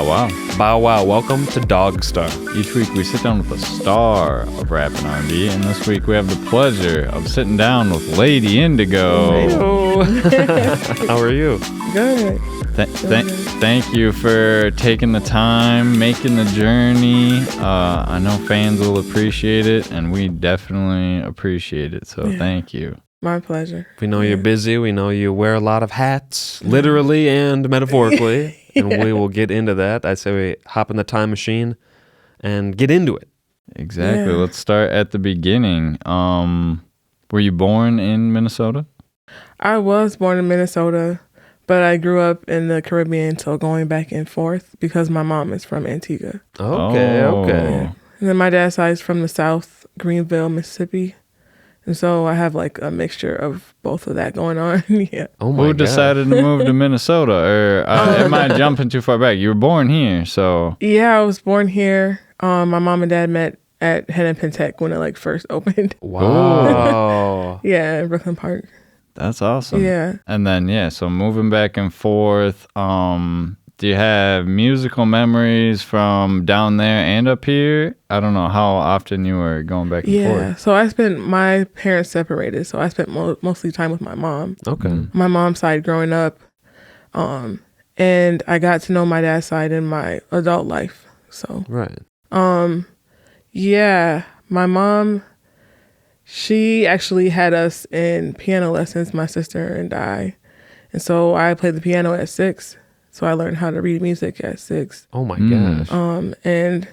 Bow wow. Bow wow. Welcome to DogStar. Each week we sit down with a star of rap and R&B, and this week we have the pleasure of sitting down with Lady Indigo. Hello. How are you? Good. Thank you for taking the time, making the journey. I know fans will appreciate it, and we definitely appreciate it, so thank you. My pleasure. We know you're busy. We know you wear a lot of hats, literally and metaphorically, and we will get into that. I say we hop in the time machine and get into it. Exactly. Yeah. Let's start at the beginning. Were you born in Minnesota? I was born in Minnesota, but I grew up in the Caribbean, so going back and forth because my mom is from Antigua. Okay. And then my dad's side is from the South, Greenville, Mississippi. And so I have like a mixture of both of that going on. Yeah. Oh my Who decided to move to Minnesota? Or am I jumping too far back? You were born here, so. Yeah, I was born here. My mom and dad met at Hennepin Tech when it like first opened. Wow. Yeah, in Brooklyn Park. That's awesome. Yeah. And then, so moving back and forth, do you have musical memories from down there and up here? I don't know how often you were going back and forth. So my parents separated, so I spent mostly time with my mom. Okay. My mom's side growing up, and I got to know my dad's side in my adult life. So, Right. yeah, my mom, she actually had us in piano lessons, my sister and I. And so I played the piano at 6. So I learned how to read music at 6. Oh my gosh. And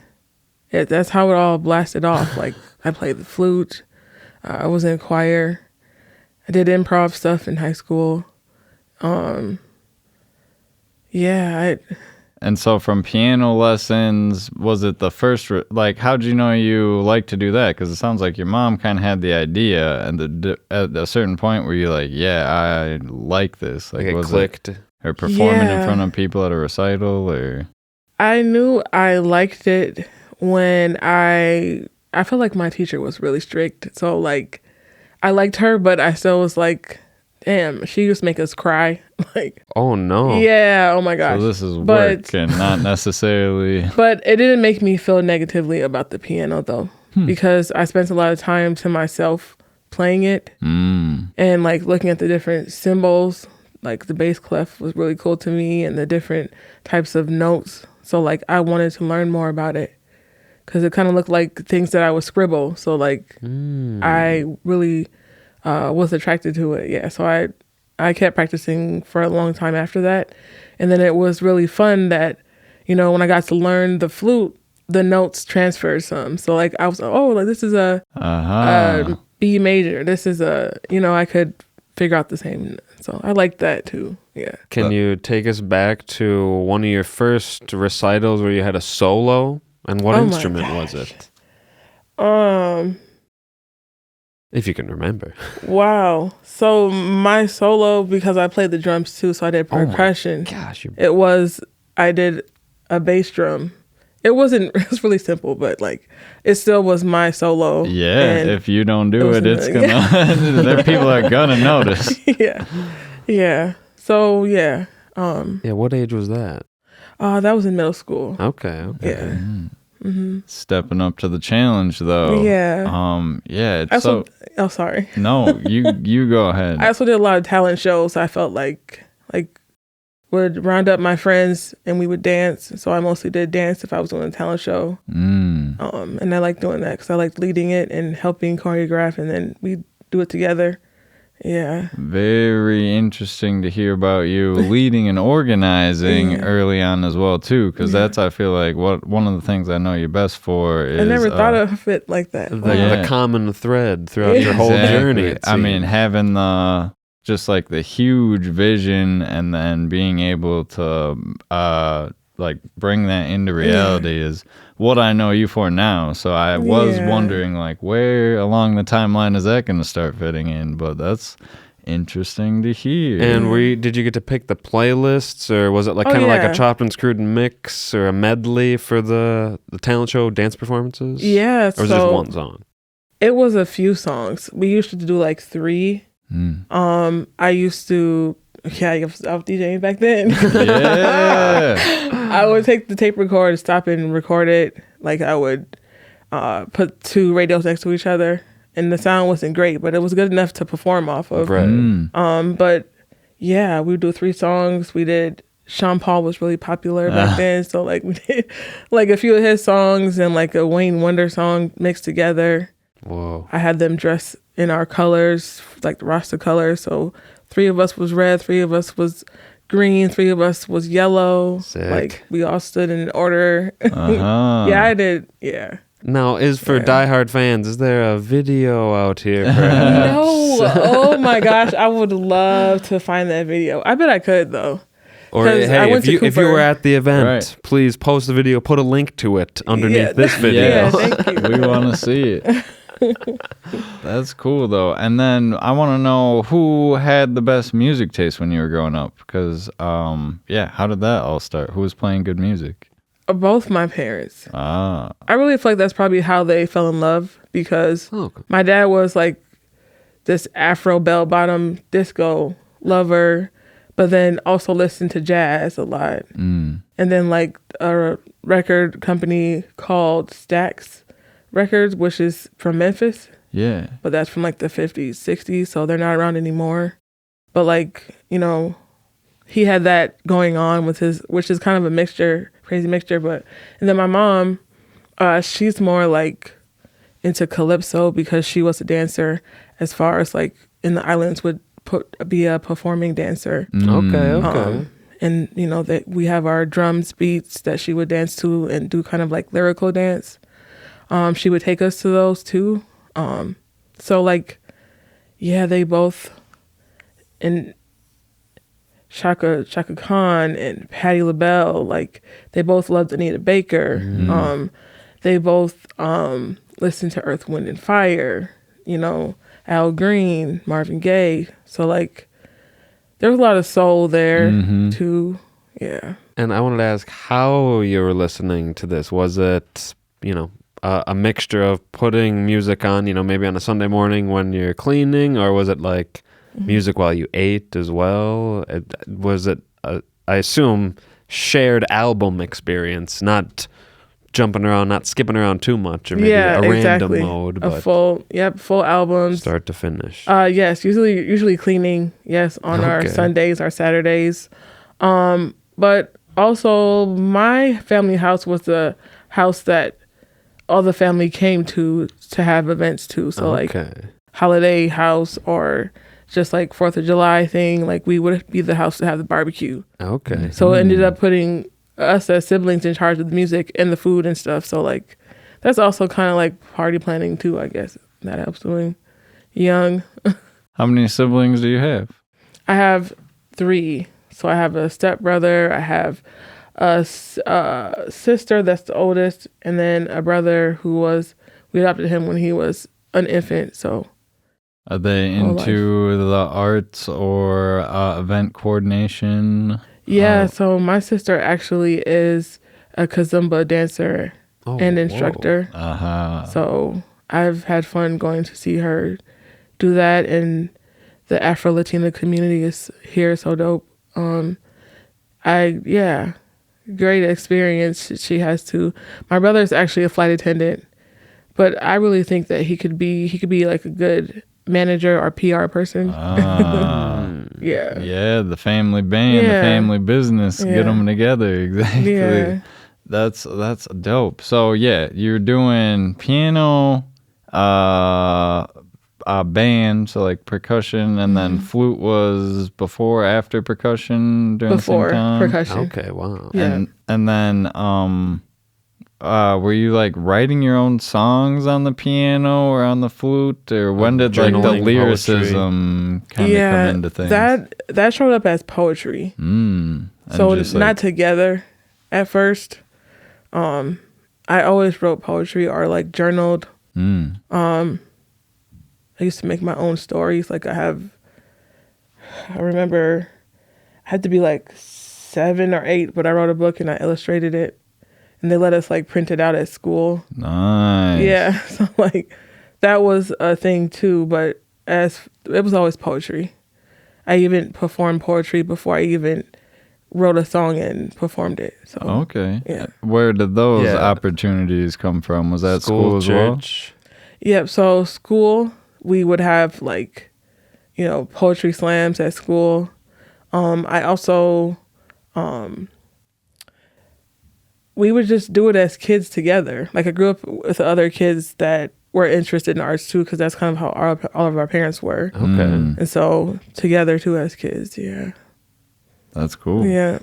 that's how it all blasted off. Like I played the flute. I was in choir. I did improv stuff in high school. And so from piano lessons, was it the first, how'd you know you liked to do that? Because it sounds like your mom kind of had the idea, and at a certain point where you're like, yeah, I like this. Like it was clicked. Or performing in front of people at a recital, or? I knew I liked it when I felt like my teacher was really strict. So like, I liked her, but I still was like, damn, she used to make us cry. Like, Oh no. yeah, oh my gosh. So this is work and not necessarily. But it didn't make me feel negatively about the piano though, because I spent a lot of time to myself playing it and like looking at the different symbols. Like the bass clef was really cool to me, and the different types of notes. So like I wanted to learn more about it because it kind of looked like things that I would scribble. So like I really was attracted to it. Yeah. So I kept practicing for a long time after that. And then it was really fun that, when I got to learn the flute, the notes transferred some. So like I was, like this is a B major. This is I could figure out the same. So I like that too. Yeah. Can you take us back to one of your first recitals where you had a solo? And what instrument was it? If you can remember. Wow. So my solo, because I played the drums too, so I did percussion. Oh my gosh. I did a bass drum. It was really simple, but like it still was my solo. Yeah, if you don't do it, it's gonna people are gonna notice. Yeah. So yeah. What age was that? That was in middle school. Okay. Yeah. Stepping up to the challenge though. Yeah. Sorry. No, you go ahead. I also did a lot of talent shows. I felt like would round up my friends and we would dance. So I mostly did dance if I was doing a talent show. And I liked doing that because I liked leading it and helping choreograph, and then we do it together. Yeah. Very interesting to hear about you leading and organizing early on as well too, because that's, I feel like, one of the things I know you're best for is. I never thought of it like that. The common thread throughout your whole journey. I mean, having just like the huge vision and then being able to bring that into reality is what I know you for now. So I was wondering like where along the timeline is that going to start fitting in, but that's interesting to hear. And did you get to pick the playlists, or was it like kind of like a chopped and screwed mix or a medley for the talent show dance performances? Yeah. Or was it just one song? It was a few songs. We used to do like 3. I used to, I was DJing back then. Yeah. I would take the tape recorder, stop and record it. Like I would put two radios next to each other, and the sound wasn't great, but it was good enough to perform off of. Right. But yeah, we would do 3 songs. We did. Sean Paul was really popular back then, so like we did like a few of his songs and like a Wayne Wonder song mixed together. Whoa. I had them dressed in our colors, like the roster colors. So 3 of us was red, 3 of us was green, 3 of us was yellow. Sick. Like we all stood in order. Uh-huh. Yeah, I did. Yeah. Now, for diehard fans, is there a video out here? No. Oh my gosh, I would love to find that video. I bet I could though. Or 'Cause I hey, went if to you Cooper. were at the event, Right. please post the video, put a link to it underneath Yeah. this video. Yeah, thank you. We want to see it. That's cool though. And then I want to know who had the best music taste when you were growing up, because how did that all start? Who was playing good music? Both my parents. Ah. I really feel like that's probably how they fell in love, because Oh, my dad was like this Afro bell bottom disco lover, but then also listened to jazz a lot. And then like a record company called Stax Records, which is from Memphis, Yeah. but that's from like the 50s, 60s, so they're not around anymore. But like, he had that going on with his, which is kind of a mixture, crazy mixture. But, and then my mom, she's more like into calypso because she was a dancer, as far as like in the islands would be a performing dancer. Okay. And that we have our drums beats that she would dance to and do kind of like lyrical dance. She would take us to those too. So like, yeah, they both, and Chaka Khan and Patti LaBelle, like they both loved Anita Baker. They both listened to Earth, Wind and Fire, Al Green, Marvin Gaye. So like there was a lot of soul there too. Yeah. And I wanted to ask how you were listening to this. Was it, a mixture of putting music on, maybe on a Sunday morning when you're cleaning, or was it like music while you ate as well? Was it, I assume, shared album experience, not jumping around, not skipping around too much, or maybe a random mode, but full albums, start to finish. Yes, usually cleaning, yes, on our Sundays, our Saturdays. But also my family house was the house that all the family came to have events too. So like holiday house, or just like 4th of July thing, like we would be the house to have the barbecue. Okay. So it ended up putting us as siblings in charge of the music and the food and stuff. So like that's also kind of like party planning too, I guess. That helps doing young. How many siblings do you have? I have 3. So I have a stepbrother, I have a sister that's the oldest, and then a brother we adopted him when he was an infant. So are they into the arts or event coordination? Yeah, so my sister actually is a Kazumba dancer and instructor. So I've had fun going to see her do that, and the Afro-Latina community is here, so dope. Great experience she has too. My brother's actually a flight attendant, but I really think that he could be like a good manager or PR person. Yeah, the family band, the family business, get them together. Exactly. Yeah. That's dope. So yeah, you're doing piano, band, so like percussion, and then flute was before, after percussion during the same time? Percussion. Okay, wow. Yeah. And then were you like writing your own songs on the piano or on the flute, or when did like the lyricism kind of come into things? That showed up as poetry. So not together at first. I always wrote poetry or like journaled. I used to make my own stories. Like I remember I had to be like 7 or 8, but I wrote a book and I illustrated it, and they let us like print it out at school. Nice. Yeah. So like that was a thing too, but it was always poetry. I even performed poetry before I even wrote a song and performed it. So Okay. yeah. Where did those Yeah. opportunities come from? Was that school as church. Yep. So school, we would have like, poetry slams at school. I also, we would just do it as kids together. Like I grew up with other kids that were interested in arts too, because that's kind of how all of our parents were. well? Okay. And so together too as kids. Yeah. That's cool. Yeah.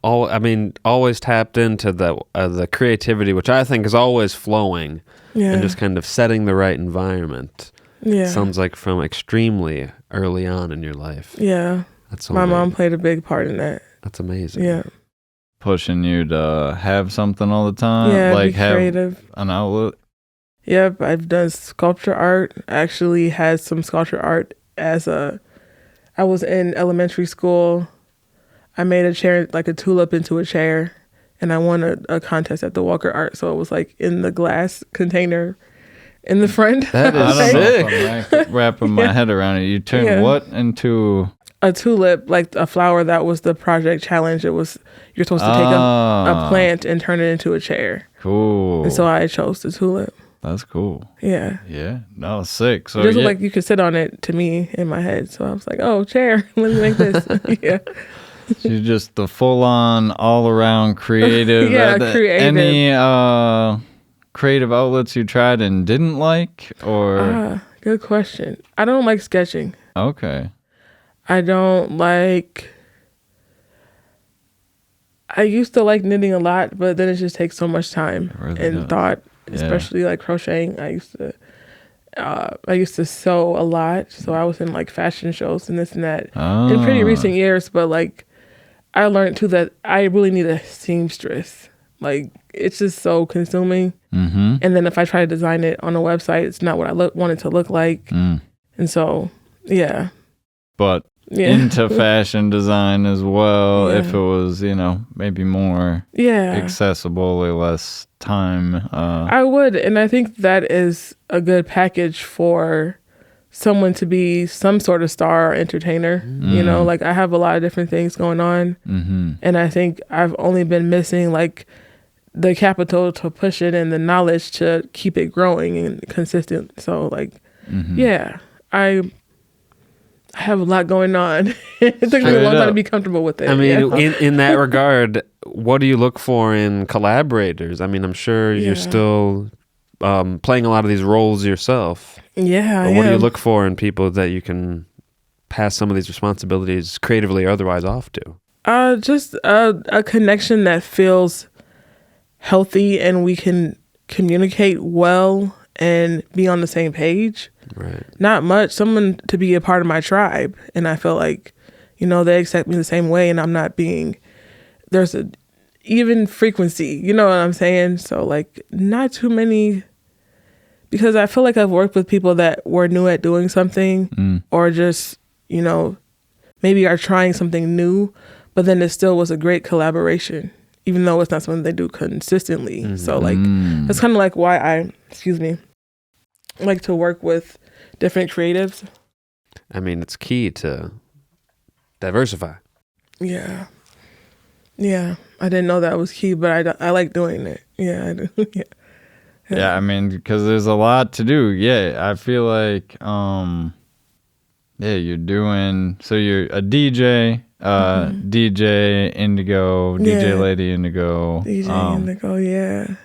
Always tapped into the creativity, which I think is always flowing, Yeah. and just kind of setting the right environment. Yeah. Sounds like from extremely early on in your life. Yeah. That's so My mom amazing. played a big part in that. That's amazing. Yeah. Pushing you to have something all the time, Yeah. like Be have creative. an outlet. Yep. I've done sculpture art. I actually had some sculpture art I was in elementary school. I made a chair, like a tulip into a chair, and I won a contest at the Walker Art. So it was like in the glass container in the front. That I is don't know sick. if I'm wrapping my head around it. You turn Yeah. what into? A tulip, like a flower. That was the project challenge. It was, you're supposed to take a plant and turn it into a chair. Cool. And so I chose the tulip. That's cool. Yeah. Yeah. No, sick. So It just yeah, looked like you could sit on it to me in my head. So I was like, oh, chair. Let me make this. Yeah. you're just the full-on, all-around creative. Yeah, creative. Any creative outlets you tried and didn't like, or Good question. I don't like sketching. okay. I used to like knitting a lot, but then it just takes so much time It really and does. thought, Yeah. especially like crocheting. I used to sew a lot, so I was in like fashion shows and this and that in pretty recent years. But like, I learned too that I really need a seamstress. Like, it's just so consuming. Mm-hmm. And then if I try to design it on a website, it's not what I want it to look like. Mm. And so, yeah. But Yeah. into fashion design as well, Yeah. if it was, maybe more Yeah. accessible or less time. I would. And I think that is a good package for someone to be some sort of star or entertainer. Like I have a lot of different things going on. Mm-hmm. And I think I've only been missing like the capital to push it and the knowledge to keep it growing and consistent. So like, Mm-hmm. yeah, I have a lot going on. It took me a Straight long time to up. be comfortable with it. I mean, yeah. in that regard, what do you look for in collaborators? I mean, I'm sure Yeah. you're still playing a lot of these roles yourself. Yeah, But what do yeah. you look for in people that you can pass some of these responsibilities creatively or otherwise off to? Just a connection that feels healthy and we can communicate well and be on the same page. Right. Not much. Someone to be a part of my tribe. And I feel like, they accept me the same way and I'm not there's a even frequency, you know what I'm saying? So like not too many, because I feel like I've worked with people that were new at doing something or just, maybe are trying something new, but then it still was a great collaboration, even though it's not something they do consistently. Mm-hmm. So like, that's kind of like why I like to work with different creatives. I mean, it's key to diversify. Yeah. Yeah. I didn't know that was key, but I like doing it. Yeah, I do. Yeah. Yeah, I mean, because there's a lot to do. Yeah, I feel like, you're doing, so you're a DJ, DJ Indigo, DJ Yeah. Lady Indigo. DJ Indigo, yeah.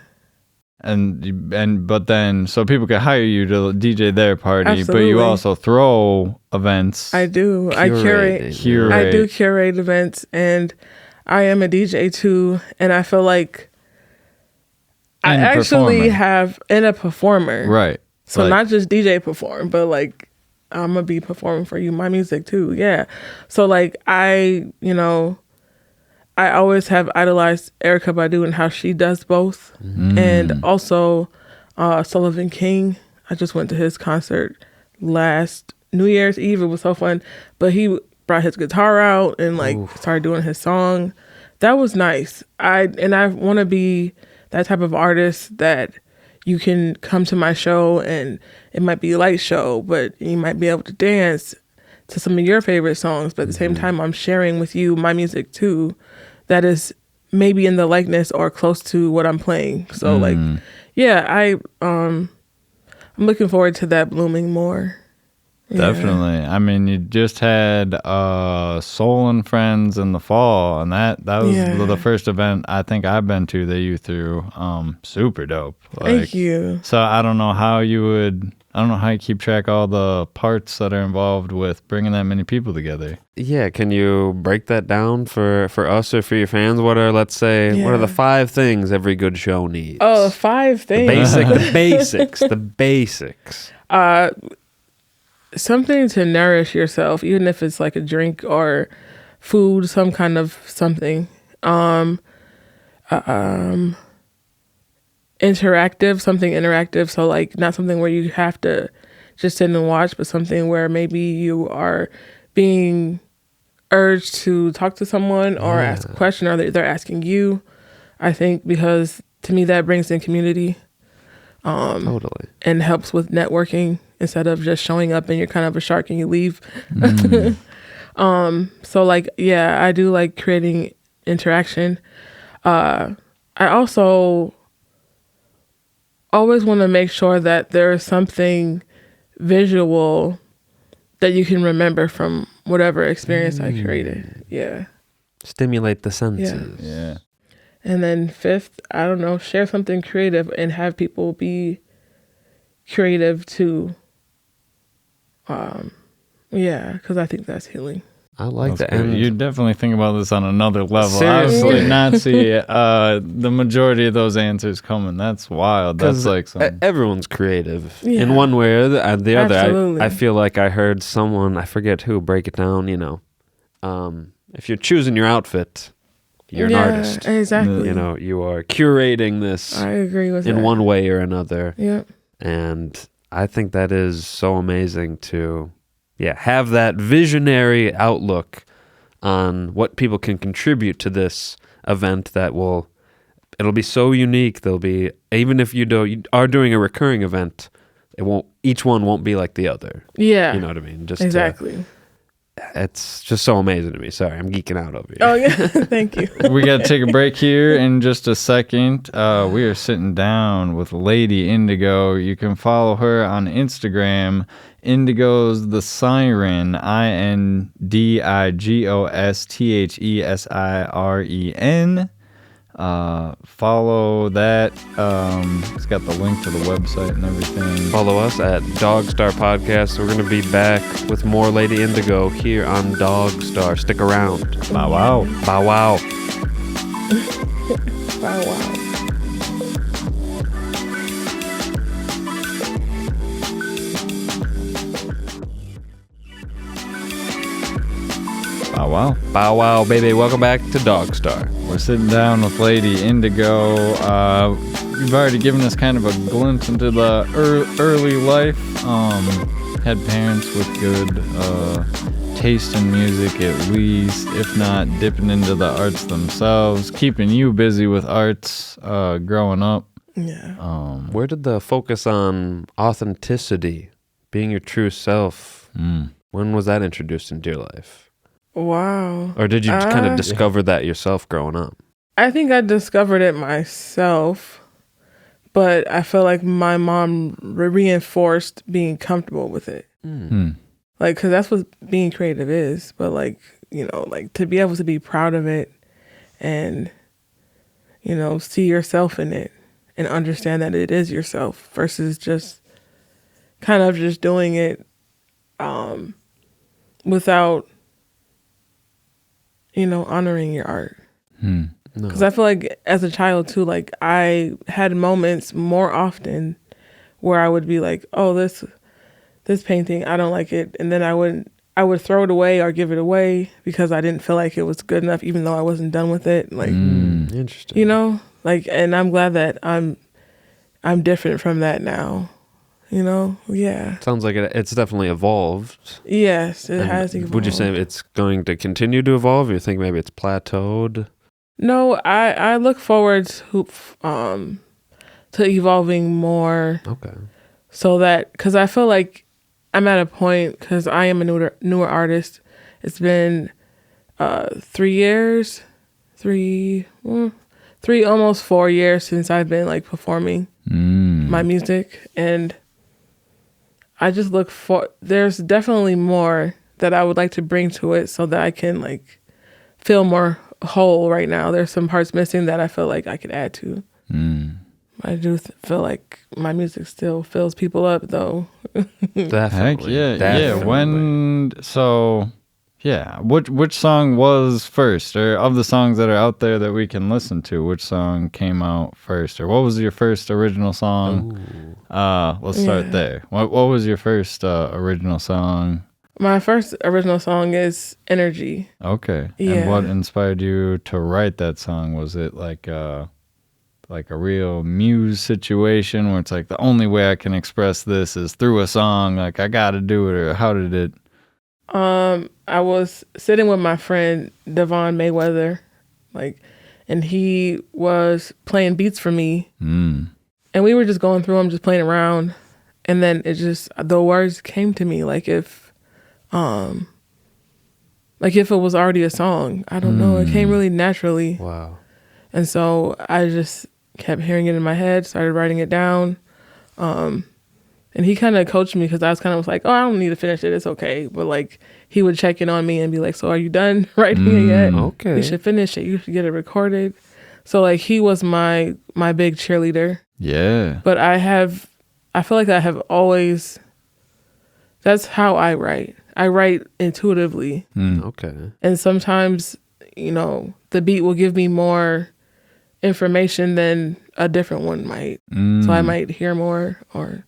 But then, so people can hire you to DJ their party, but Absolutely. you also throw events. I do. I Curated. curate. I do curate events, and I am a DJ too. And I feel like I And actually performer. have and a performer. Right. So Like- not just DJ perform, but like I'm gonna be performing for you my music too. Yeah. So like I always have idolized Erykah Badu and how she does both, and also Sullivan King. I just went to his concert last New Year's Eve. It was so fun, but he brought his guitar out and like started doing his song. That was nice. I want to be that type of artist that you can come to my show and it might be a light show, but you might be able to dance to some of your favorite songs, but at the same time, I'm sharing with you my music too, that is maybe in the likeness or close to what I'm playing. So like, yeah, I'm looking forward to that blooming more. Yeah. Definitely. I mean, you just had Soul and Friends in the fall, and that was the first event I think I've been to that you threw. Super dope. Thank you. So I don't know how you keep track of all the parts that are involved with bringing that many people together. Yeah, can you break that down for us or for your fans? What are the 5 things every good show needs? Oh, the 5 things. The basics. Something to nourish yourself, even if it's like a drink or food, some kind of something. Interactive. So like not something where you have to just sit and watch, but something where maybe you are being urged to talk to someone or ask a question, or they're asking you. I think because to me that brings in community. Totally. And helps with networking instead of just showing up and you're kind of a shark and you leave. So like, yeah, I do like creating interaction. I also always want to make sure that there is something visual that you can remember from whatever experience I created. Yeah. Stimulate the senses. Yeah. And then 5th, I don't know, share something creative and have people be creative too. Because I think that's healing. I like That's that. good. And You definitely think about this on another level. Seriously. I did not see the majority of those answers coming. That's wild. That's like some... everyone's creative in one way or the other. Absolutely. I feel like I heard someone, I forget who, break it down, if you're choosing your outfit, you're an artist. Exactly. You are curating this I agree with in one way or another. Yep. And I think that is so amazing to have that visionary outlook on what people can contribute to this event it'll be so unique. There'll be, even if you are doing a recurring event, each one won't be like the other. Yeah. You know what I mean? Just exactly. It's just so amazing to me. Sorry, I'm geeking out over here. Oh, yeah. Thank you. We got to take a break here in just a second. We are sitting down with Lady Indigo. You can follow her on Instagram. Indigo's the Siren, INDIGOSTHESIREN. Follow that. It's got the link to the website and everything. Follow us at DogStar Podcast. We're going to be back with more Lady Indigo here on DogStar. Stick around. Bow wow. Bow wow. Wow, wow. Bow wow. Bow wow, baby. Welcome back to DogStar. We're sitting down with Lady Indigo. You've already given us kind of a glimpse into the early life. Had parents with good taste in music, at least, if not dipping into the arts themselves, keeping you busy with arts growing up. Yeah. Where did the focus on authenticity, being your true self, when was that introduced into your life? Wow. Or did you kind of discover that yourself growing up? I think I discovered it myself, but I feel like my mom reinforced being comfortable with it. Like, because that's what being creative is. But like, like to be able to be proud of it and, see yourself in it and understand that it is yourself versus just kind of just doing it without, honoring your art. Because I feel like as a child too, like I had moments more often where I would be like, oh, this painting, I don't like it. And then I would would throw it away or give it away because I didn't feel like it was good enough, even though I wasn't done with it. Like, interesting. You know, like, and I'm glad that I'm different from that now. You know, yeah. Sounds like it's definitely evolved. Yes, it has evolved. Would you say it's going to continue to evolve? Or you think maybe it's plateaued? No, I look forward to evolving more. Okay. So that, because I feel like I'm at a point because I am a newer artist. It's been 3 years, three almost 4 years since I've been like performing my music, and I just look for. There's definitely more that I would like to bring to it so that I can like feel more whole. Right now, there's some parts missing that I feel like I could add to. I do feel like my music still fills people up, though. Definitely. Heck yeah, Definitely. yeah. Which song was first, or of the songs that are out there that we can listen to? Which song came out first, or what was your first original song? Let's start there. What was your first original song? My first original song is Energy. Okay. Yeah. And what inspired you to write that song? Was it like a real muse situation where it's like the only way I can express this is through a song, like I gotta do it, or how did it? I was sitting with my friend Devon Mayweather, and he was playing beats for me, and we were just going through them, just playing around, and then the words came to me like if it was already a song. I don't know. It came really naturally. Wow. And so I just kept hearing it in my head, started writing it down. And he kind of coached me because I was kind of like, oh, I don't need to finish it. It's okay. But like he would check in on me and be like, so are you done writing it yet? Okay. You should finish it. You should get it recorded. So like he was my big cheerleader. Yeah. But I feel like I have always, that's how I write. I write intuitively. Okay. And sometimes, the beat will give me more information than a different one might. So I might hear more or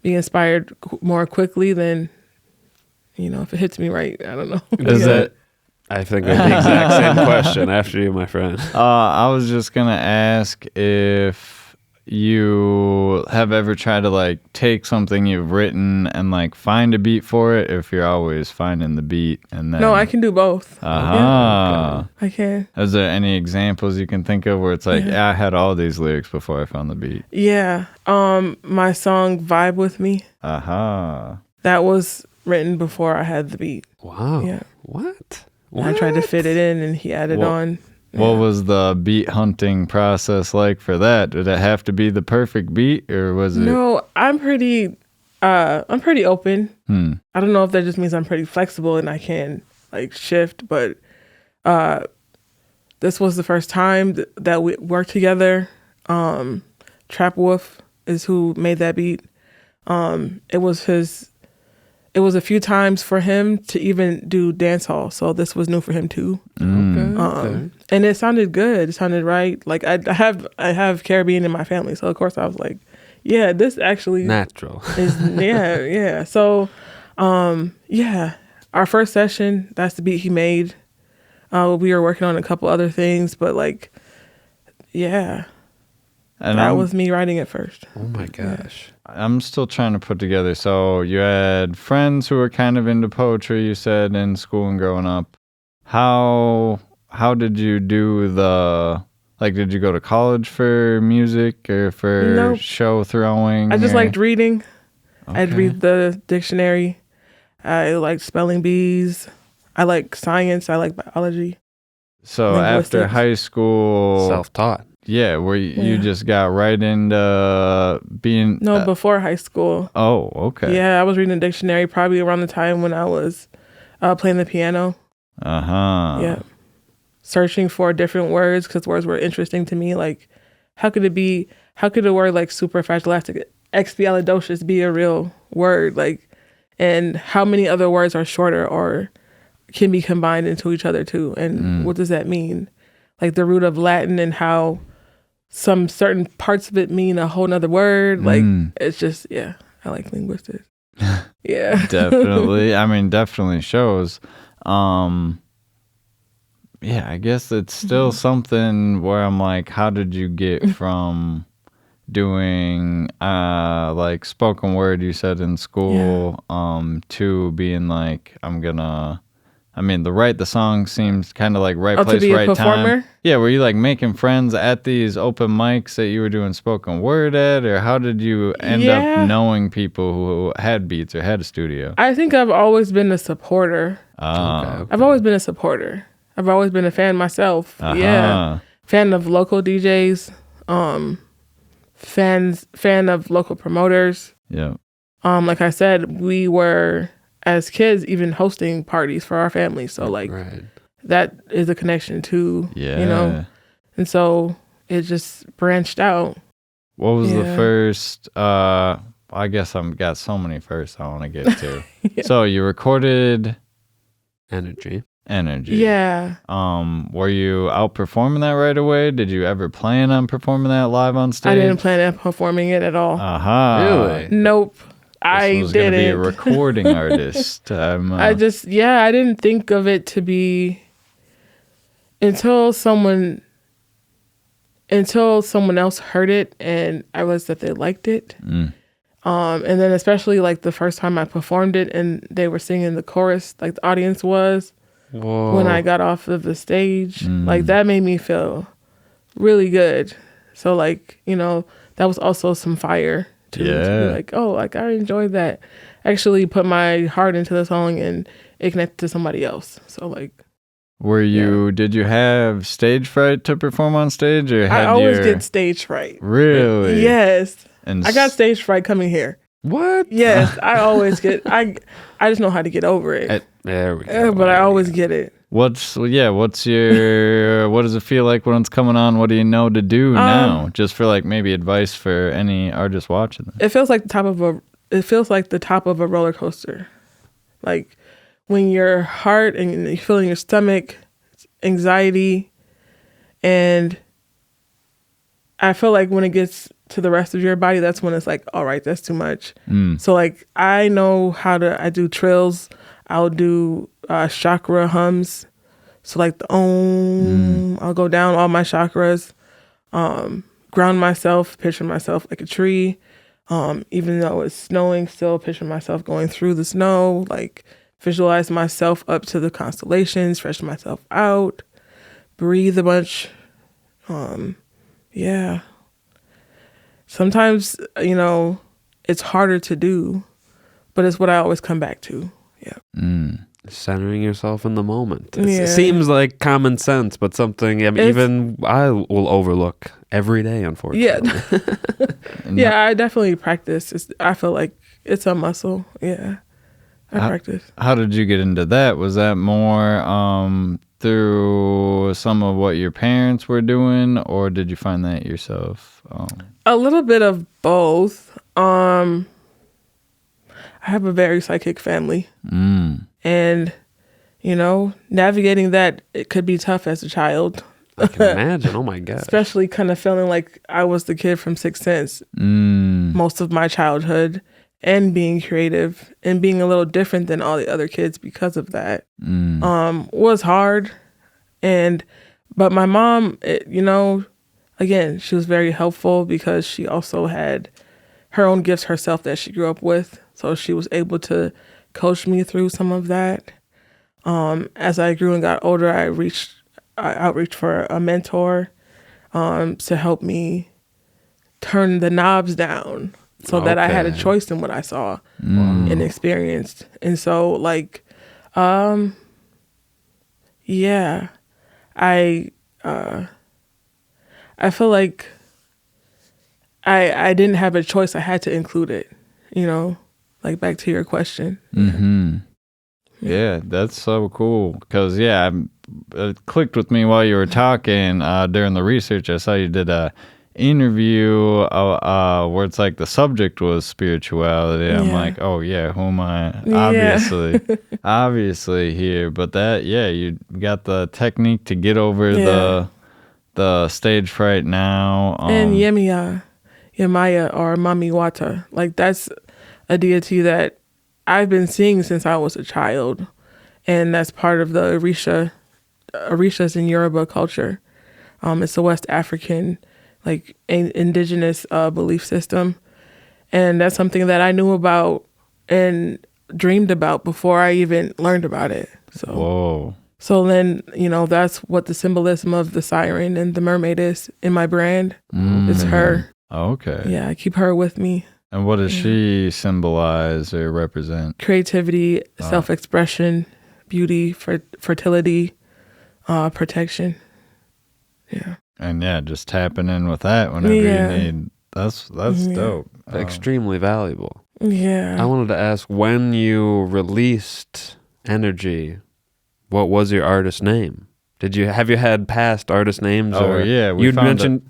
be inspired more quickly than, if it hits me right. I don't know. Is that? I think I have the exact same question after you, my friend. I was just gonna ask if you have ever tried to like take something you've written and like find a beat for it, if you're always finding the beat and then. No, I can do both. Yeah. I can. Is there any examples you can think of where it's like, I had all these lyrics before I found the beat? Yeah. My song Vibe With Me. That was written before I had the beat. Wow. Yeah. What? I tried to fit it in and he added on. What was the beat hunting process like for that? Did it have to be the perfect beat, or was it? No, I'm pretty open. I don't know if that just means I'm pretty flexible and I can like shift, but this was the first time that we worked together. Trap Wolf is who made that beat. It was a few times for him to even do dance hall, so this was new for him too. Okay. And it sounded good. It sounded right. Like I have Caribbean in my family, so of course I was like, yeah, this actually Natural. is yeah. So, our first session, that's the beat he made. We were working on a couple other things, but like, yeah. And that was me writing it first. Oh my gosh. I'm still trying to put together. So you had friends who were kind of into poetry, you said, in school and growing up. How did you do did you go to college for music or for show throwing? I just liked reading. Okay. I'd read the dictionary. I liked spelling bees. I like science. I like biology. So after high school... Self-taught. Yeah, where you just got right into being... No, before high school. Oh, okay. Yeah, I was reading a dictionary probably around the time when I was playing the piano. Yeah. Searching for different words because words were interesting to me. Like, how could a word like superfragilexpialidocious be a real word? Like, and how many other words are shorter or can be combined into each other too? And what does that mean? Like the root of Latin and how some certain parts of it mean a whole nother word. Like, it's just, I like linguistics. Yeah. Definitely. I mean, definitely shows. I guess it's still something where I'm like, how did you get from doing like spoken word, you said, in school, to being like, I'm gonna I mean, the song seems kind of like right to place, be a right performer? time. Yeah, were you like making friends at these open mics that you were doing spoken word at, or how did you end up knowing people who had beats or had a studio? I think I've always been a supporter. Okay. I've always been a supporter. I've always been a fan myself. Uh-huh. Yeah. Fan of local DJs, fan of local promoters. Yeah. Like I said, we were as kids even hosting parties for our family. So like that is a connection too. Yeah. You know? And so it just branched out. What was the first I guess I've got so many firsts I want to get to. So you recorded Energy. Yeah. Were you out performing that right away? Did you ever plan on performing that live on stage? I didn't plan on performing it at all. Really? Nope. I was didn't. Be a recording artist. I didn't think of it to be until someone else heard it and I realized that they liked it. And then especially like the first time I performed it and they were singing the chorus, like the audience was. Whoa. When I got off of the stage, like that made me feel really good. So like, you know, that was also some fire to be like, oh, like I enjoyed that. Actually put my heart into the song and it connected to somebody else. So like, did you have stage fright to perform on stage, or I always get stage fright. Really? Yes. And I got stage fright coming here. What? Yes, I always get. I just know how to get over it. There we go. But I always get it. What's your what does it feel like when it's coming on? What do you know to do now? Just for like maybe advice for any artists watching this. It feels like the top of a roller coaster. Like when your heart and you feel in your stomach, anxiety, and I feel like when it gets to the rest of your body, that's when it's like, all right, that's too much. So like I know I do trills. I'll do chakra hums. So like the Om, I'll go down all my chakras, ground myself, picture myself like a tree. Even though it's snowing, still picture myself going through the snow, like visualize myself up to the constellations, stretch myself out, breathe a bunch. Yeah. Sometimes, you know, it's harder to do, but it's what I always come back to. Yeah. Centering yourself in the moment. It seems like common sense, but something even I will overlook every day, unfortunately. Yeah. I definitely practice. I feel like it's a muscle. Yeah. I practice. How did you get into that? Was that more through some of what your parents were doing, or did you find that yourself? A little bit of both. I have a very psychic family. And, you know, navigating that, it could be tough as a child. I can imagine. Oh, my God. Especially kind of feeling like I was the kid from Sixth Sense most of my childhood, and being creative and being a little different than all the other kids because of that was hard. But my mom, you know, again, she was very helpful because she also had her own gifts herself that she grew up with. So she was able to coach me through some of that. As I grew and got older, I outreached for a mentor to help me turn the knobs down so that I had a choice in what I saw and experienced. And so like, yeah, I feel like I didn't have a choice. I had to include it, you know, like back to your question. Yeah, that's so cool. Because, it clicked with me while you were talking during the research. I saw you did a interview where it's like the subject was spirituality. I'm like, oh, yeah, who am I? Obviously here. But that, you got the technique to get over the stage fright now. And Yemaya or Mami Wata. Like, that's a deity that I've been seeing since I was a child. And that's part of the Orishas in Yoruba culture. It's a West African, like, indigenous belief system. And that's something that I knew about and dreamed about before I even learned about it. So Whoa. So then, that's what the symbolism of the siren and the mermaid is in my brand. It's her. Okay. Yeah, I keep her with me. And what does she symbolize or represent? Creativity, self-expression, beauty, fertility, protection. Yeah. And just tapping in with that whenever you need. That's dope. Extremely valuable. Yeah. I wanted to ask, when you released Energy, what was your artist name? Have you had past artist names? Oh, yeah. You'd mentioned.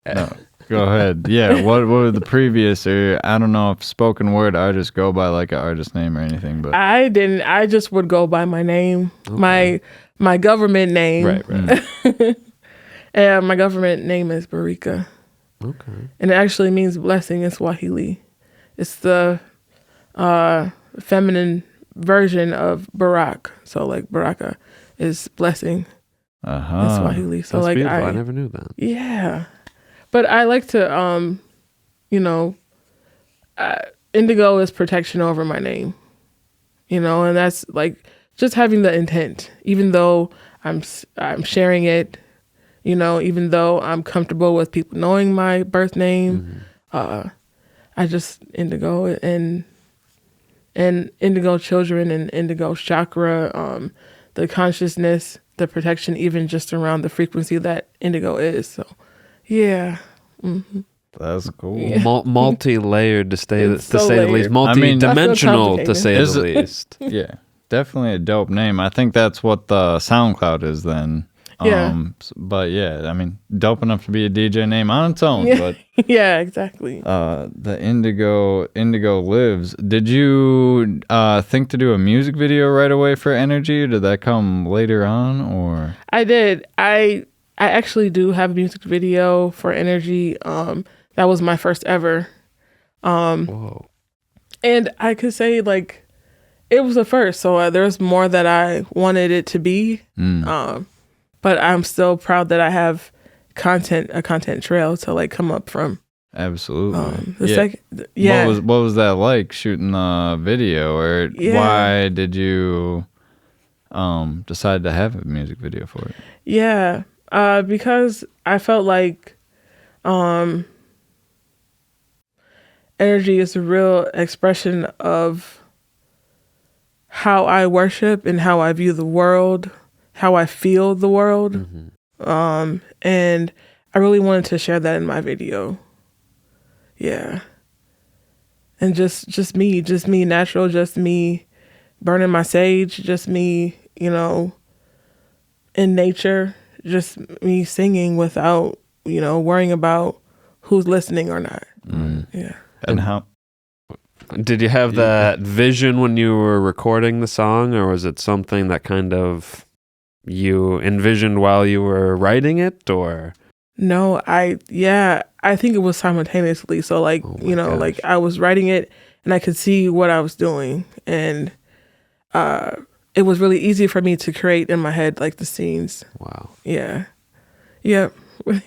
No, go ahead. Yeah. What were the previous, or I don't know if spoken word artists go by like an artist name or anything, but I didn't. I just would go by my name, my government name. Right. And my government name is Barika. Okay. And it actually means blessing in Swahili. It's the feminine version of Barak. So like Baraka is blessing in Swahili. So That's like beautiful. I never knew that. Yeah. But I like to Indigo is protection over my name. And that's like just having the intent, even though I'm sharing it, even though I'm comfortable with people knowing my birth name, I just Indigo and Indigo children and Indigo chakra, the consciousness, the protection, even just around the frequency that Indigo is. So, yeah. Mm-hmm. That's cool. Yeah. Multi-layered to say the least. I Multi-dimensional to say the least. Yeah, definitely a dope name. I think that's what the SoundCloud is then. Yeah. But yeah, I mean, dope enough to be a DJ name on its own. Yeah. But yeah, exactly. The Indigo lives. Did you think to do a music video right away for Energy, or did that come later on? Or I did. I actually do have a music video for Energy. That was my first ever. Whoa. And I could say like it was the first, so there's more that I wanted it to be. But I'm still proud that I have a content trail to like come up from. Absolutely. Yeah. What was that like shooting the video, or why did you decide to have a music video for it? Yeah. Because I felt like Energy is a real expression of how I worship and how I view the world, how I feel the world. And I really wanted to share that in my video. Yeah. And just me natural, just me burning my sage, just me, in nature, just me singing without, worrying about who's listening or not. Yeah. And how did you have that vision when you were recording the song, or was it something that kind of you envisioned while you were writing it, or? No, I think it was simultaneously. So like, gosh. like I was writing it and I could see what I was doing, and it was really easy for me to create in my head, like the scenes. Wow. Yeah. Yep.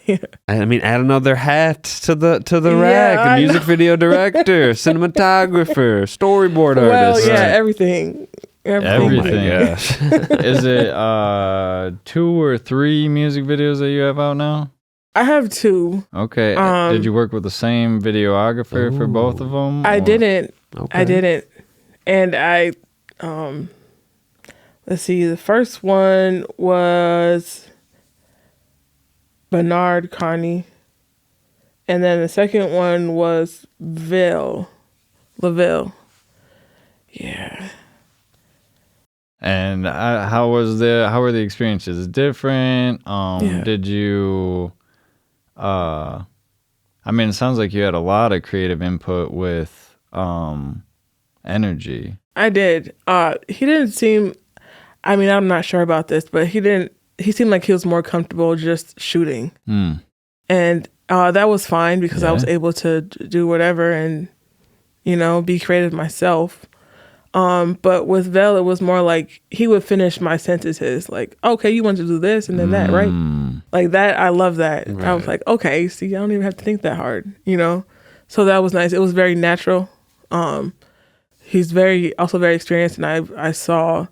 Yeah. I mean, add another hat to the rack. Music video director, cinematographer, storyboard artist. Well, yeah, everything. Everything. Oh my gosh. Is it 2 or 3 music videos that you have out now? I have 2. Okay. Did you work with the same videographer for both of them? I didn't. Okay. I didn't. And I, let's see, the first one was Bernard Carney. And then the second one was LaVille. Yeah. And how were the experiences? Different? Did you I mean, it sounds like you had a lot of creative input with Energy. I did. He didn't seem, I mean, I'm not sure about this, but he seemed like he was more comfortable just shooting. And that was fine because I was able to do whatever and, be creative myself. But with Vel, it was more like he would finish my sentences like, okay, you want to do this and then that, right? Like that, I love that. Right. I was like, okay, see, I don't even have to think that hard, So that was nice. It was very natural. he's also very experienced, and I saw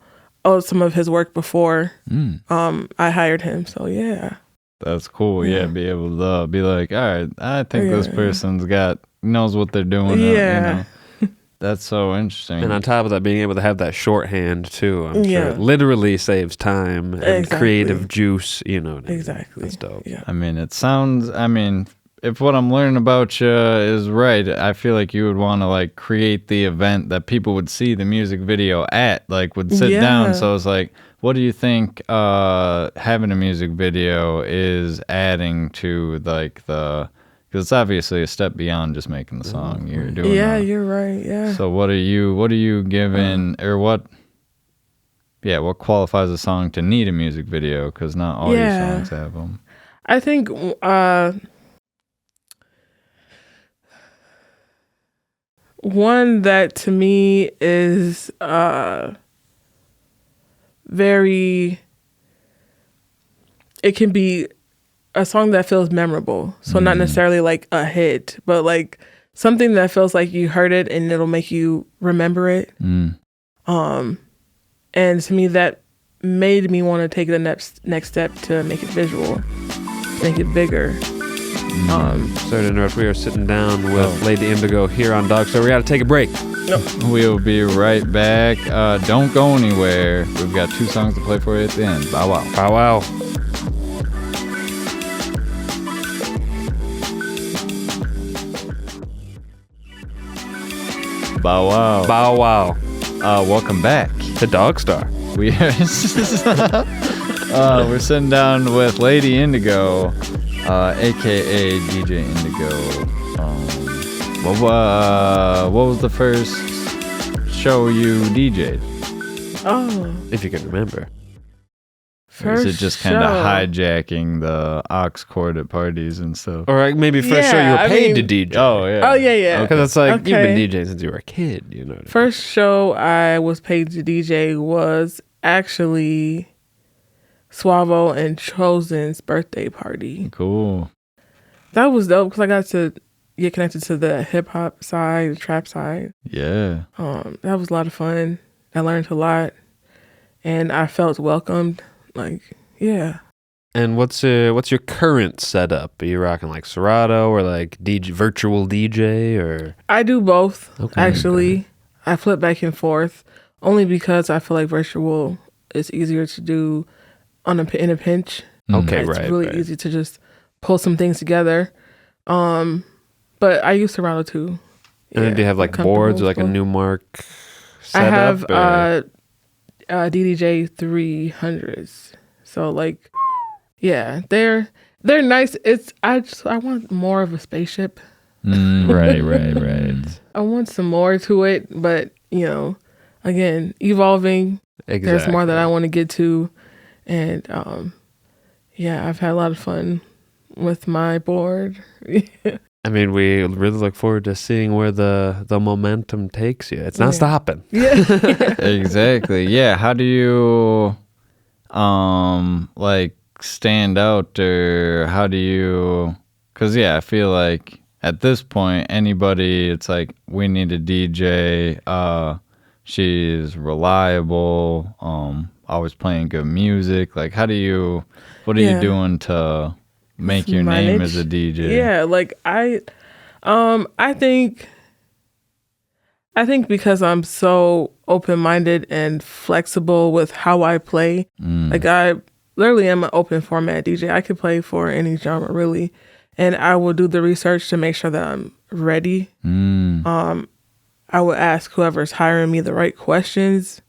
some of his work before I hired him. So yeah. That's cool. Yeah, be able to be like, all right, I think this person's knows what they're doing. Yeah. That's so interesting. And on top of that, being able to have that shorthand too, I'm sure it literally saves time and creative juice, Exactly. That's dope. Yeah. I mean, if what I'm learning about you is right, I feel like you would want to like create the event that people would see the music video at, like would sit down. So it's like, what do you think having a music video is adding to like because it's obviously a step beyond just making the song. You're doing you're right. Yeah. So what are you giving or what qualifies a song to need a music video? Because not all your songs have them. I think one that to me is it can be a song that feels memorable. So not necessarily like a hit, but like something that feels like you heard it and it'll make you remember it. And to me, that made me want to take the next step to make it visual, make it bigger. Sorry to interrupt. We are sitting down with Lady Indigo here on DogStar. We got to take a break. We'll be right back. Don't go anywhere. We've got 2 songs to play for you at the end. Bow wow. Bow wow. Bow wow. Bow wow. Welcome back to DogStar. We're sitting down with Lady Indigo, aka DJ Indigo. What was the first show you DJ'd? Oh, if you can remember. Or is it just kind of hijacking the aux cord at parties and stuff? Or like maybe first show you were paid to DJ. Oh, yeah. Oh, yeah. Because it's like, you've been DJing since you were a kid, you know. First show I was paid to DJ was actually Suavo and Chosen's birthday party. Cool. That was dope because I got to get connected to the hip hop side, the trap side. Yeah. That was a lot of fun. I learned a lot, and I felt welcomed. Like, yeah. And what's your current setup? Are you rocking like Serato or like virtual DJ or? I do both. Okay, actually. Okay. I flip back and forth only because I feel like virtual is easier to do in a pinch. Okay, it's really easy to just pull some things together. But I use Serato too. And then do you have like boards or like a Numark setup? I have DDJ 300s. So like, yeah, they're nice. I want more of a spaceship. Right. I want some more to it, but again, evolving. Exactly. There's more that I want to get to, and I've had a lot of fun with my board. I mean, we really look forward to seeing where the momentum takes you. It's not stopping. Yeah. Exactly. Yeah. How do you like stand out, or how do you? Because I feel like at this point, anybody, it's like we need a DJ. She's reliable. Always playing good music. Like, what are you doing to make your name as a DJ? Yeah, like I think because I'm so open-minded and flexible with how I play, like I literally am an open format DJ. I could play for any genre really, and I will do the research to make sure that I'm ready. I will ask whoever's hiring me the right questions.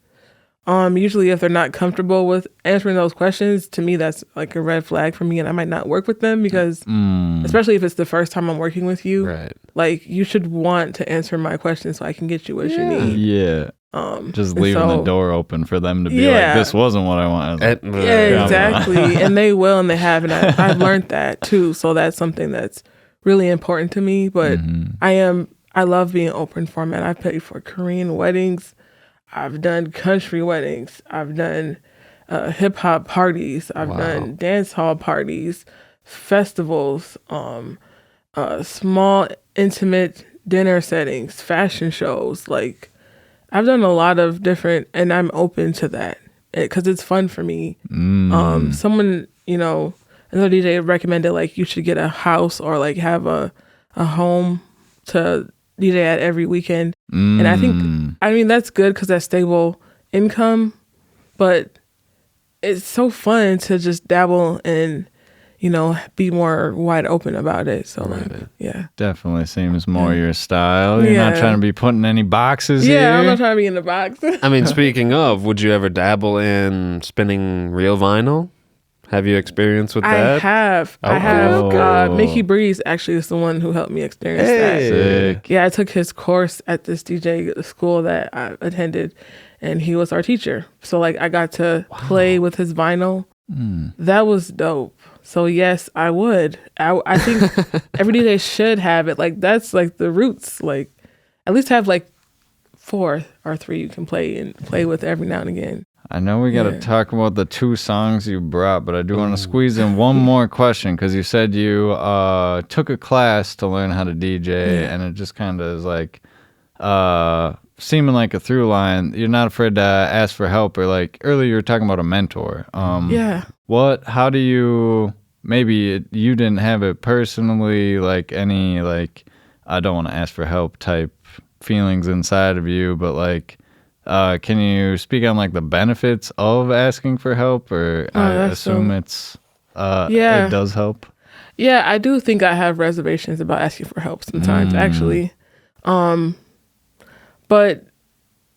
Usually if they're not comfortable with answering those questions, to me, that's like a red flag for me, and I might not work with them because, especially if it's the first time I'm working with you, right? Like you should want to answer my questions so I can get you what you need. Yeah. Just leaving the door open for them to be like, this wasn't what I wanted. Yeah, exactly. And they will, and they have, and I've learned that too. So that's something that's really important to me. But I love being open format. I played for Korean weddings. I've done country weddings. I've done hip hop parties. I've done dance hall parties, festivals, small intimate dinner settings, fashion shows. Like I've done a lot of different, and I'm open to that because it's fun for me. Someone, another DJ recommended like you should get a house or like have a home to DJ at every weekend. And I mean, that's good because that's stable income, but it's so fun to just dabble and, be more wide open about it. So yeah. Definitely seems more your style. You're not trying to be putting any boxes here. Yeah, I'm not trying to be in the box. I mean, speaking of, would you ever dabble in spinning real vinyl? Have you experienced with that? I have. Mickey Breeze actually is the one who helped me experience that. Sick. Yeah, I took his course at this DJ school that I attended, and he was our teacher. So like I got to play with his vinyl. That was dope. So yes, I would. I think every DJ should have it. Like that's like the roots. Like at least have like 4 or 3 you can play with every now and again. I know we got to talk about the 2 songs you brought, but I do want to squeeze in one more question because you said you took a class to learn how to DJ, and it just kind of is like seeming like a through line. You're not afraid to ask for help, or like earlier you were talking about a mentor. How do you, maybe you didn't have it personally, like any like I don't want to ask for help type feelings inside of you, but like can you speak on like the benefits of asking for help, or I assume it does help? Yeah, I do think I have reservations about asking for help sometimes, actually. But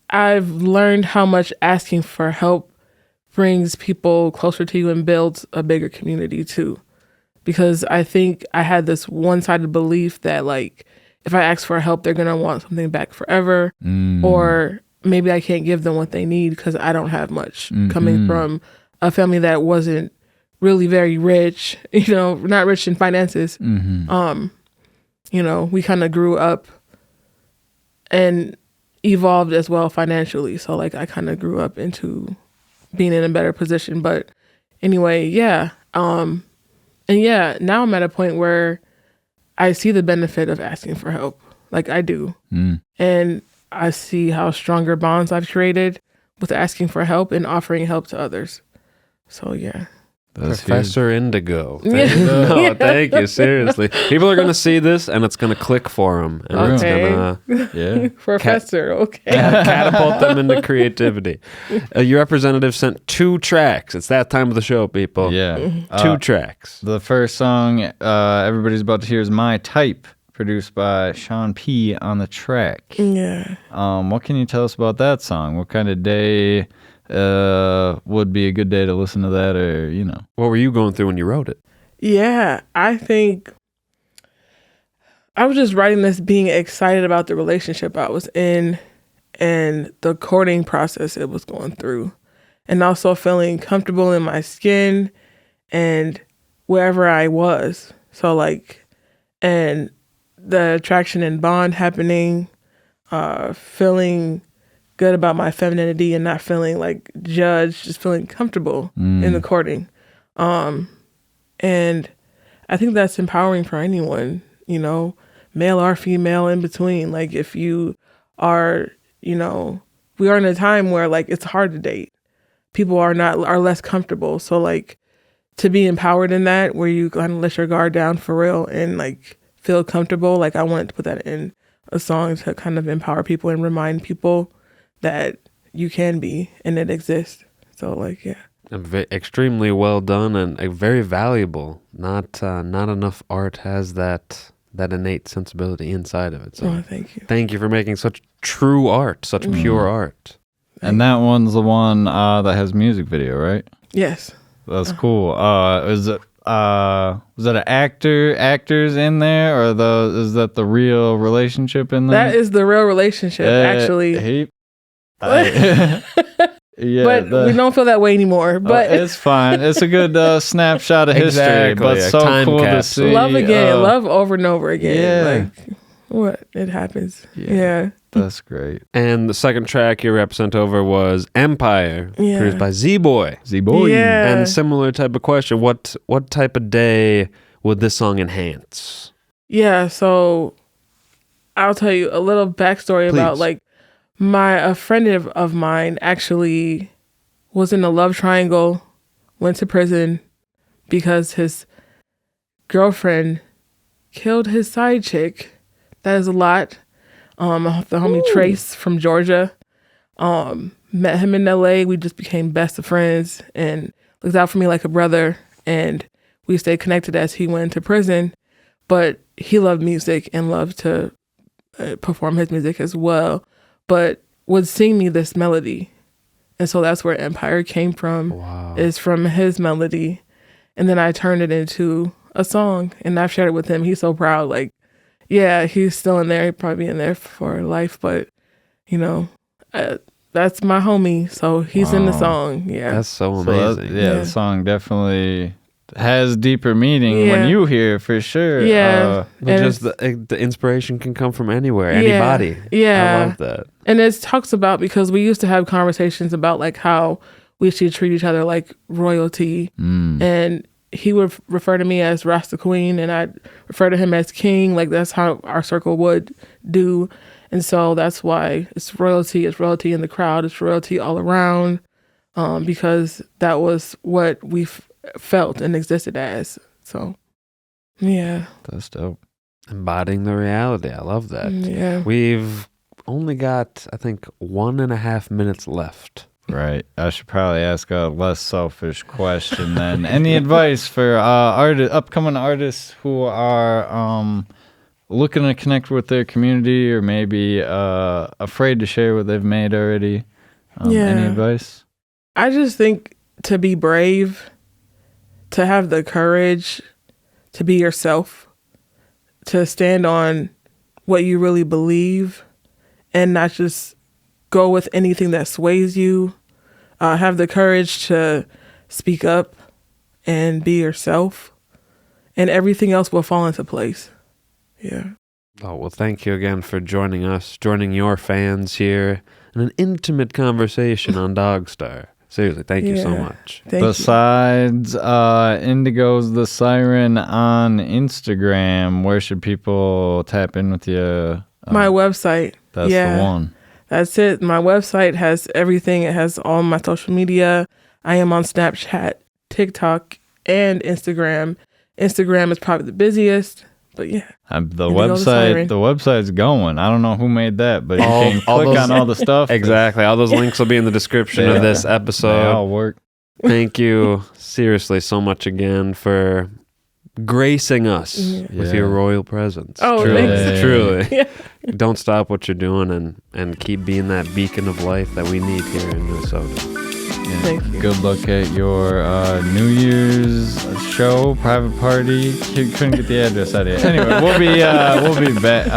I've learned how much asking for help brings people closer to you and builds a bigger community too. Because I think I had this one-sided belief that like, if I ask for help, they're going to want something back forever, or maybe I can't give them what they need because I don't have much, coming from a family that wasn't really very rich, not rich in finances. We kind of grew up and evolved as well financially. So like I kind of grew up into being in a better position. But anyway, now I'm at a point where I see the benefit of asking for help. Like I do. And I see how stronger bonds I've created with asking for help and offering help to others. So yeah. That's Professor Indigo. Thank you. Seriously, people are gonna see this and it's gonna click for them, and it's gonna Professor. catapult them into creativity. Your representative sent 2 tracks. It's that time of the show, people. Yeah, 2 tracks. The first song everybody's about to hear is "My Type," produced by Sean P. on the track. Yeah. What can you tell us about that song? What kind of day would be a good day to listen to that, or what were you going through when you wrote it? Yeah, I think I was just writing this being excited about the relationship I was in and the courting process it was going through, and also feeling comfortable in my skin and wherever I was. So like, and the attraction and bond happening, feeling good about my femininity and not feeling like judged, just feeling comfortable in the courting. And I think that's empowering for anyone, male or female, in between. Like if you are, we are in a time where like it's hard to date. People are less comfortable. So like to be empowered in that, where you kind of let your guard down for real and like feel comfortable. Like I wanted to put that in a song to kind of empower people and remind people that you can be and it exists. So like, yeah. Extremely well done and very valuable. Not enough art has that innate sensibility inside of it. So thank you. Thank you for making such true art, such pure art. And that one's the one that has music video, right? Yes. That's cool. Was it actors in there, or is that the real relationship in there? That is the real relationship, actually. Yeah, but we don't feel that way anymore. But it's fine. It's a good snapshot of history. Exactly, but so cool capsule. to see. Love again, love over and over again. Yeah. Like, what? It happens. Yeah. That's great. And the second track you represent over was Empire, produced by Z-Boy. Z-Boy. Yeah. And similar type of question. What type of day would this song enhance? Yeah, so I'll tell you a little backstory about like A friend of mine actually was in a love triangle, went to prison because his girlfriend killed his side chick. That is a lot. The homie Trace from Georgia. Met him in LA. We just became best of friends and looked out for me like a brother. And we stayed connected as he went to prison. But he loved music and loved to perform his music as well. But would sing me this melody. And so that's where Empire came from. Wow. Is from his melody. And then I turned it into a song. And I've shared it with him. He's so proud. Like, yeah, he's still in there. He'd probably be in there for life. But, you know, that's my homie. So he's in the song. Yeah. That's so amazing. The song definitely has deeper meaning when you hear it, for sure. Yeah. But just the inspiration can come from anywhere, anybody. Yeah. I love that. And it talks about, because we used to have conversations about like how we should treat each other like royalty. And he would refer to me as Rasta Queen and I'd refer to him as King. Like that's how our circle would do. And so that's why it's royalty in the crowd. It's royalty all around, because that was what we felt and existed as. So, yeah. That's dope. Embodying the reality. I love that. Yeah. We've only got, I think, 1.5 minutes left. Right. I should probably ask a less selfish question then. Any advice for upcoming artists who are looking to connect with their community or maybe afraid to share what they've made already? Any advice? I just think to be brave, to have the courage to be yourself, to stand on what you really believe and not just go with anything that sways you. Have the courage to speak up and be yourself, and everything else will fall into place. Yeah. Oh, well, thank you again for joining us, joining your fans here in an intimate conversation on DogStar. Seriously, thank you so much. Besides Indigo's The Siren on Instagram, where should people tap in with you? My website. That's the one. That's it. My website has everything. It has all my social media. I am on Snapchat, TikTok, and Instagram. Instagram is probably the busiest, but yeah. The website's going. I don't know who made that, but you can click on all the stuff. Exactly. All those links will be in the description of this episode. They all work. Thank you seriously so much again for gracing us with your royal presence. Oh, truly. Truly. Yeah. Don't stop what you're doing and keep being that beacon of life that we need here in Minnesota. Yeah. Thank you. Good luck at your New Year's show, private party. Couldn't get the address out of it. Anyway, we'll be back.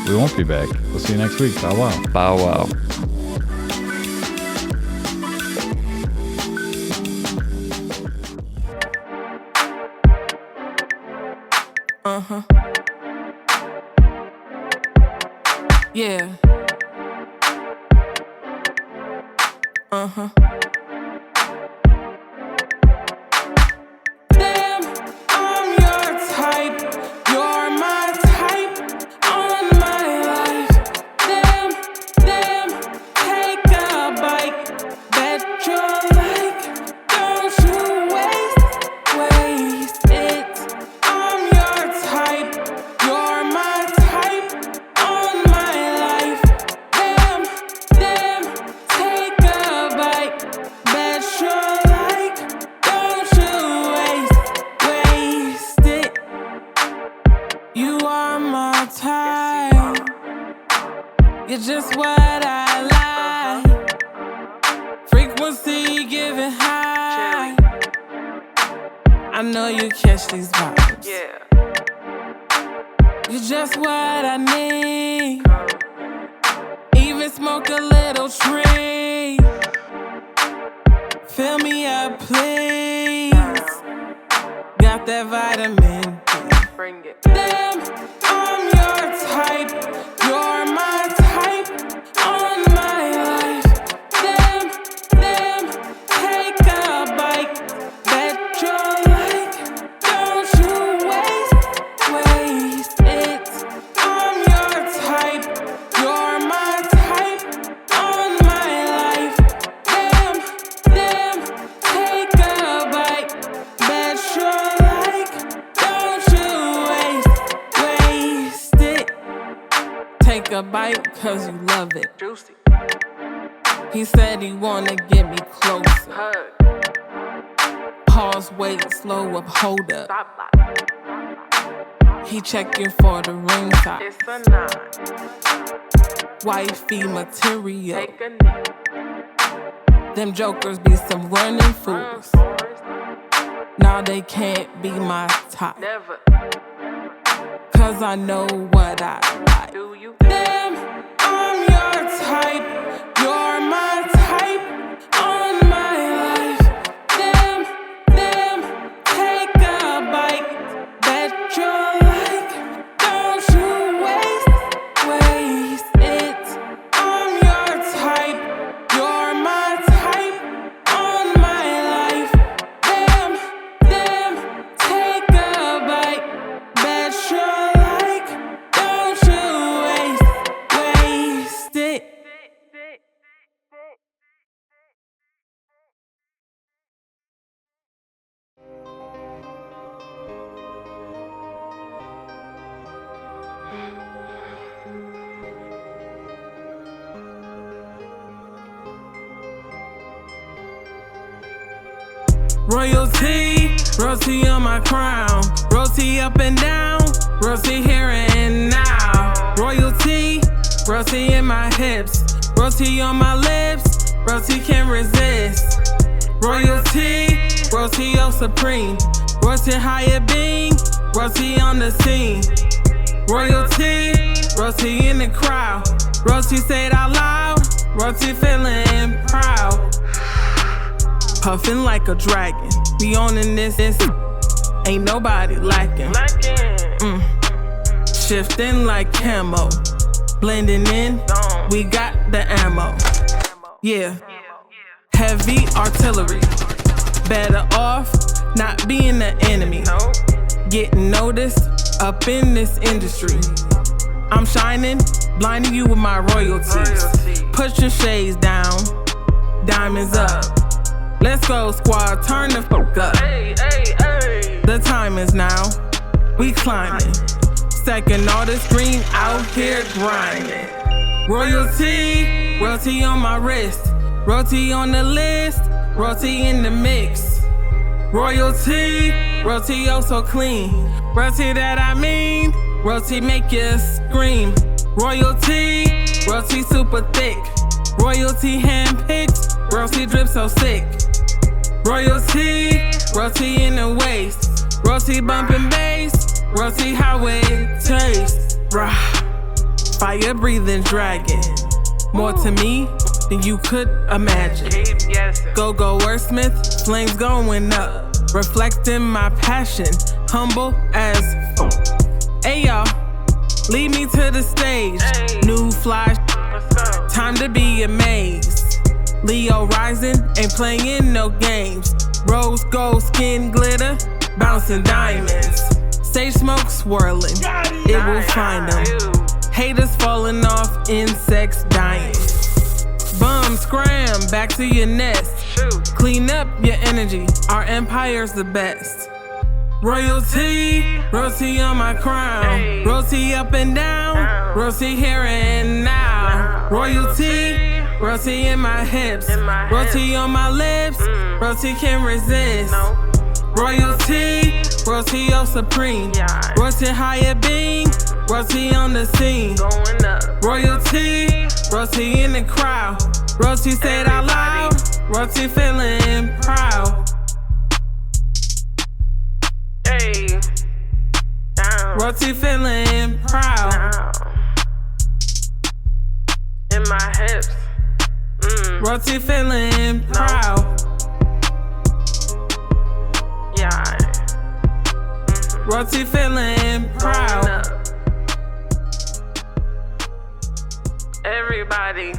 We won't be back. We'll see you next week. Bow wow. Bow wow. Yeah. Damn, I'm your type. You're my type on my life. Damn, take a bite. Bet you like. Don't you waste it. I'm your type. You're my type on my life. Damn, take a bite. Bet you like. Don't you waste it. You are my type. You're just what I like. Frequency giving high. I know you catch these vibes. You're just what I need. Even smoke a little tree. Fill me up, please. Got that vitamin D. Bring it. Damn, I'm your type. You're my type on my life. Damn, take a bite. Bet you like. Don't you waste it. I'm your type. You're my type a bite cause you love it. He said he wanna get me closer. Pause, wait, slow up, hold up. He checking for the ring size. Wifey material. Them jokers be some running fools. Now they can't be my type. Cause I know what I like. Damn, I'm your type. You're my type on my life. Damn, take a bite. Bet you're like, don't you waste it. I'm your type. You're my type on my life. Damn, take a bite. Bet you're like, don't you waste it. Royalty on my crown. Royalty up and down. Royalty here and now. Royalty in my hips. Royalty on my lips. Royalty can't resist. Royalty oh supreme. Royalty higher being. Royalty on the scene. Royalty in the crowd. Royalty say it out loud. Royalty feeling proud. Puffin' like a dragon. We owning this. Ain't nobody lacking. Shifting like camo. Blending in. We got the ammo. Yeah. Heavy artillery. Better off not being the enemy. Getting noticed up in this industry. I'm shining, blinding you with my royalties. Put your shades down. Diamonds up. Let's go, squad, turn the fuck up. The time is now, we climbing. Stacking all this green out here grinding. Royalty on my wrist. Royalty on the list. Royalty in the mix. Royalty oh so clean. Royalty that I mean. Royalty make you scream. Royalty super thick. Royalty handpicked. Royalty drip so sick. Royalty in the waist. Royalty bumping bass. Royalty how it tastes. Rah. Fire breathing dragon. More to me than you could imagine. Go wordsmith, flames going up. Reflecting my passion, humble as Hey y'all, lead me to the stage. New fly, time to be amazed. Leo rising, ain't playing no games. Rose gold skin glitter, bouncing diamonds. Sage smoke swirling, it will find them. Haters falling off, insects dying. Bum scram, back to your nest. Clean up your energy, our empire's the best. Royalty on my crown. Royalty up and down, royalty here and now. Royalty in my hips. Royalty on my lips, royalty can't resist. Royalty oh supreme. Royalty higher being, royalty on the scene. Royalty in the crowd. Royalty say it out loud. Royalty feeling proud. Royalty feeling proud. In my hips. Royalty feeling proud. Yeah. Royalty feeling proud. Everybody.